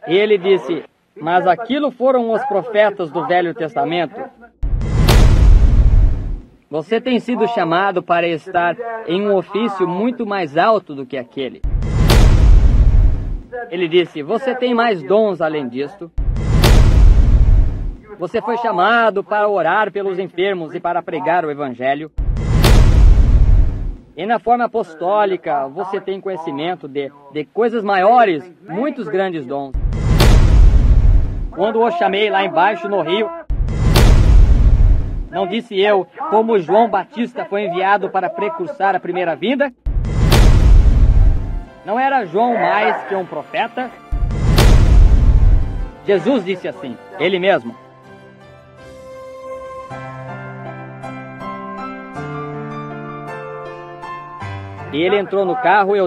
E ele disse, mas aquilo foram os profetas do Velho Testamento. Você tem sido chamado para estar em um ofício muito mais alto do que aquele. Ele disse, você tem mais dons além disto. Você foi chamado para orar pelos enfermos e para pregar o Evangelho. E na forma apostólica, você tem conhecimento de coisas maiores, muitos grandes dons. Quando o chamei lá embaixo no rio, não disse eu, como João Batista foi enviado para precursar a primeira vinda? Não era João mais que um profeta? Jesus disse assim, ele mesmo. E ele entrou no carro e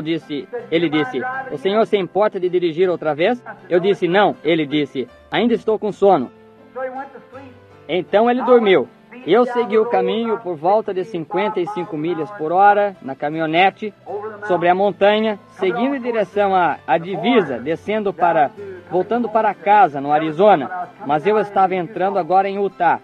ele disse, o senhor se importa de dirigir outra vez? Eu disse, não. Ele disse, ainda estou com sono. Então ele dormiu. Eu segui o caminho por volta de 55 milhas por hora, na caminhonete, sobre a montanha, seguindo em direção à divisa, voltando para casa, no Arizona. Mas eu estava entrando agora em Utah.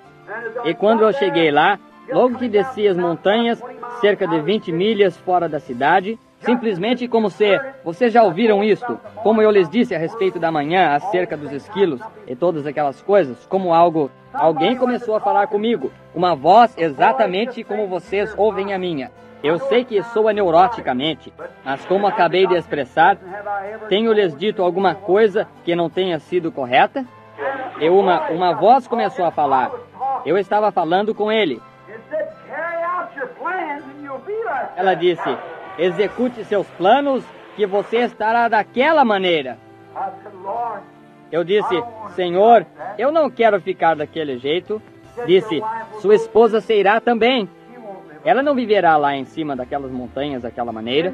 E quando eu cheguei lá, logo que desci as montanhas, cerca de 20 milhas fora da cidade, simplesmente como se... Vocês já ouviram isto? Como eu lhes disse a respeito da manhã, acerca dos esquilos e todas aquelas coisas, como alguém começou a falar comigo, uma voz exatamente como vocês ouvem a minha. Eu sei que soa neuroticamente, mas como acabei de expressar, tenho-lhes dito alguma coisa que não tenha sido correta? E uma voz começou a falar. Eu estava falando com ele. Ela disse, execute seus planos, que você estará daquela maneira. Eu disse, Senhor, eu não quero ficar daquele jeito. Disse, sua esposa se irá também. Ela não viverá lá em cima daquelas montanhas daquela maneira.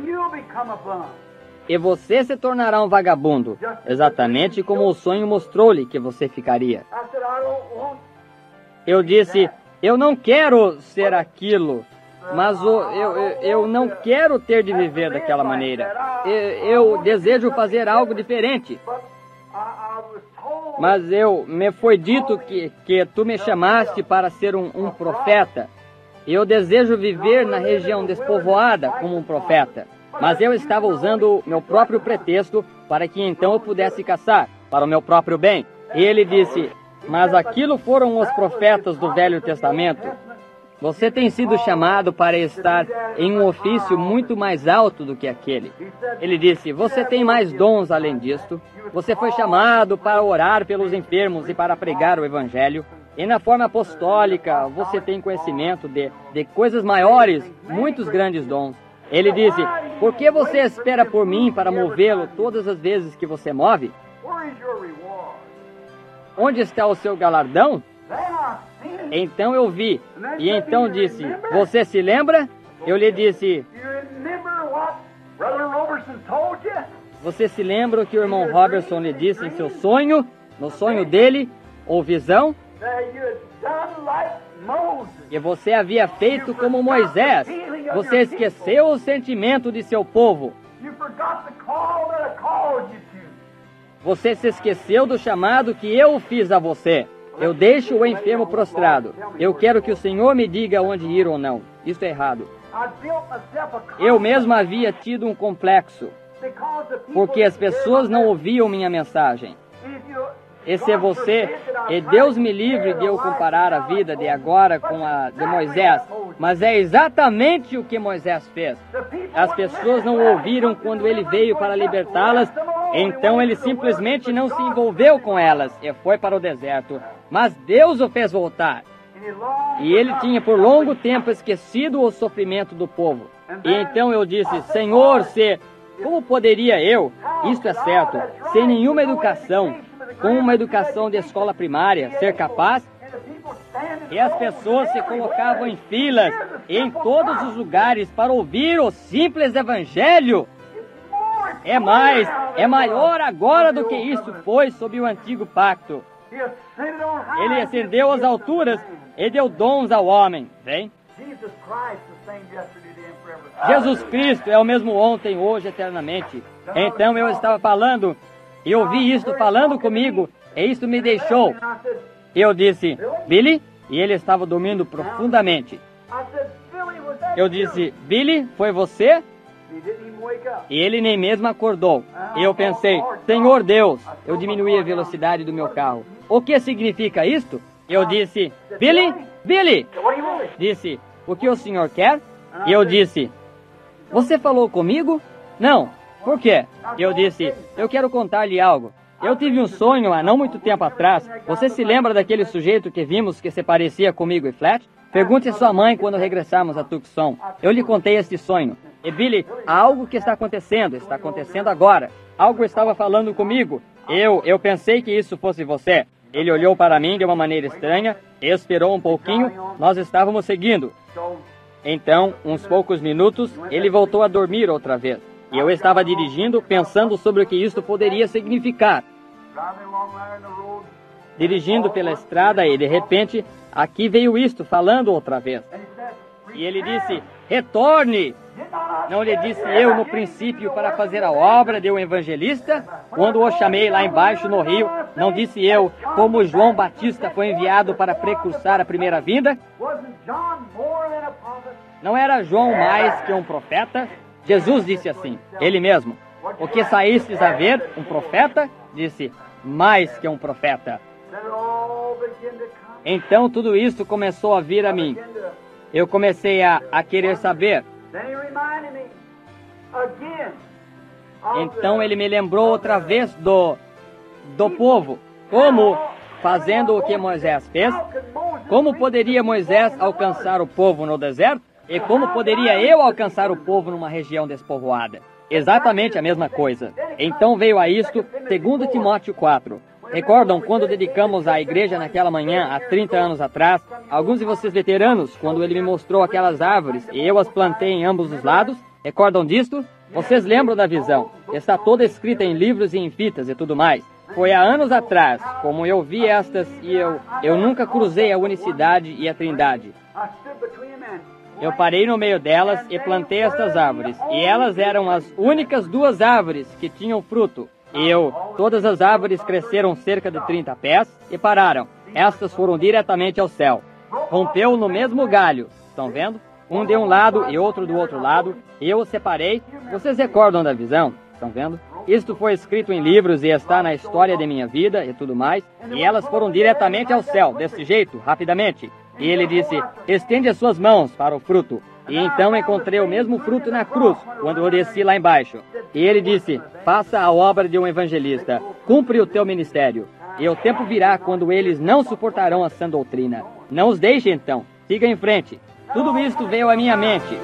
E você se tornará um vagabundo, exatamente como o sonho mostrou-lhe que você ficaria. Eu disse, eu não quero ser aquilo, mas eu não quero ter de viver daquela maneira. Eu desejo fazer algo diferente. Mas me foi dito que tu me chamaste para ser um profeta. Eu desejo viver na região despovoada como um profeta. Mas eu estava usando meu próprio pretexto para que então eu pudesse caçar, para o meu próprio bem. E ele disse, mas aquilo foram os profetas do Velho Testamento. Você tem sido chamado para estar em um ofício muito mais alto do que aquele. Ele disse, você tem mais dons além disto. Você foi chamado para orar pelos enfermos e para pregar o Evangelho. E na forma apostólica, você tem conhecimento de coisas maiores, muitos grandes dons. Ele disse, por que você espera por mim para movê-lo todas as vezes que você move? Onde está o seu galardão? Então eu vi, e então disse, você se lembra? Eu lhe disse, você se lembra o que o irmão Robertson lhe disse em seu sonho, no sonho dele, ou visão? E você havia feito como Moisés. Você esqueceu o sentimento de seu povo. Você se esqueceu do chamado que eu fiz a você. Eu deixo o enfermo prostrado. Eu quero que o Senhor me diga onde ir ou não. Isso é errado. Eu mesmo havia tido um complexo, porque as pessoas não ouviam minha mensagem. Esse é você, e Deus me livre de eu comparar a vida de agora com a de Moisés, mas é exatamente o que Moisés fez. As pessoas não ouviram quando ele veio para libertá-las, então ele simplesmente não se envolveu com elas e foi para o deserto. Mas Deus o fez voltar. E ele tinha por longo tempo esquecido o sofrimento do povo. E então eu disse, Senhor, como poderia eu, isto é certo, sem nenhuma educação, com uma educação de escola primária, ser capaz? E as pessoas se colocavam em filas em todos os lugares para ouvir o simples evangelho. É maior agora do que isso foi sob o antigo pacto. Ele ascendeu às alturas e deu dons ao homem. Vem. Jesus Cristo é o mesmo ontem, hoje, eternamente. Então eu estava falando E ouvi isto falando comigo, e isto me deixou. Eu disse, Billy? E ele estava dormindo profundamente. Eu disse, Billy, foi você? E ele nem mesmo acordou. E eu pensei, Senhor Deus, eu diminuí a velocidade do meu carro. O que significa isto? Eu disse, Billy, Billy! Disse, o que o senhor quer? E eu disse, você falou comigo? Não. Por quê? Eu disse, eu quero contar-lhe algo. Eu tive um sonho há não muito tempo atrás. Você se lembra daquele sujeito que vimos que se parecia comigo e Flat? Pergunte a sua mãe quando regressarmos a Tucson. Eu lhe contei este sonho. E Billy, há algo que está acontecendo agora. Algo estava falando comigo. Eu pensei que isso fosse você. Ele olhou para mim de uma maneira estranha, esperou um pouquinho, nós estávamos seguindo. Então, uns poucos minutos, ele voltou a dormir outra vez. E eu estava dirigindo, pensando sobre o que isto poderia significar. Dirigindo pela estrada e, de repente, aqui veio isto, falando outra vez. E ele disse, retorne! Não lhe disse eu no princípio para fazer a obra de um evangelista? Quando o chamei lá embaixo no rio, não disse eu como João Batista foi enviado para precursar a primeira vinda? Não era João mais que um profeta? Jesus disse assim, ele mesmo. O que saístes a ver, um profeta? Disse, mais que um profeta. Então tudo isso começou a vir a mim. Eu comecei a querer saber. Então ele me lembrou outra vez do povo. Como, fazendo o que Moisés fez, como poderia Moisés alcançar o povo no deserto? E como poderia eu alcançar o povo numa região despovoada? Exatamente a mesma coisa. Então veio a isto 2 Timóteo 4. Recordam quando dedicamos a igreja naquela manhã, há 30 anos atrás? Alguns de vocês veteranos, quando ele me mostrou aquelas árvores e eu as plantei em ambos os lados? Recordam disto? Vocês lembram da visão? Está toda escrita em livros e em fitas e tudo mais. Foi há anos atrás, como eu vi estas, e eu nunca cruzei a unicidade e a trindade. Eu parei no meio delas e plantei estas árvores, e elas eram as únicas 2 árvores que tinham fruto. Todas as árvores cresceram cerca de 30 pés e pararam. Estas foram diretamente ao céu. Rompeu no mesmo galho, estão vendo? Um de um lado e outro do outro lado. Eu os separei. Vocês recordam da visão? Estão vendo? Isto foi escrito em livros e está na história de minha vida e tudo mais. E elas foram diretamente ao céu, desse jeito, rapidamente. E ele disse, estende as suas mãos para o fruto. E então encontrei o mesmo fruto na cruz, quando eu desci lá embaixo. E ele disse, faça a obra de um evangelista, cumpre o teu ministério. E o tempo virá quando eles não suportarão a sã doutrina. Não os deixe então, siga em frente. Tudo isto veio à minha mente.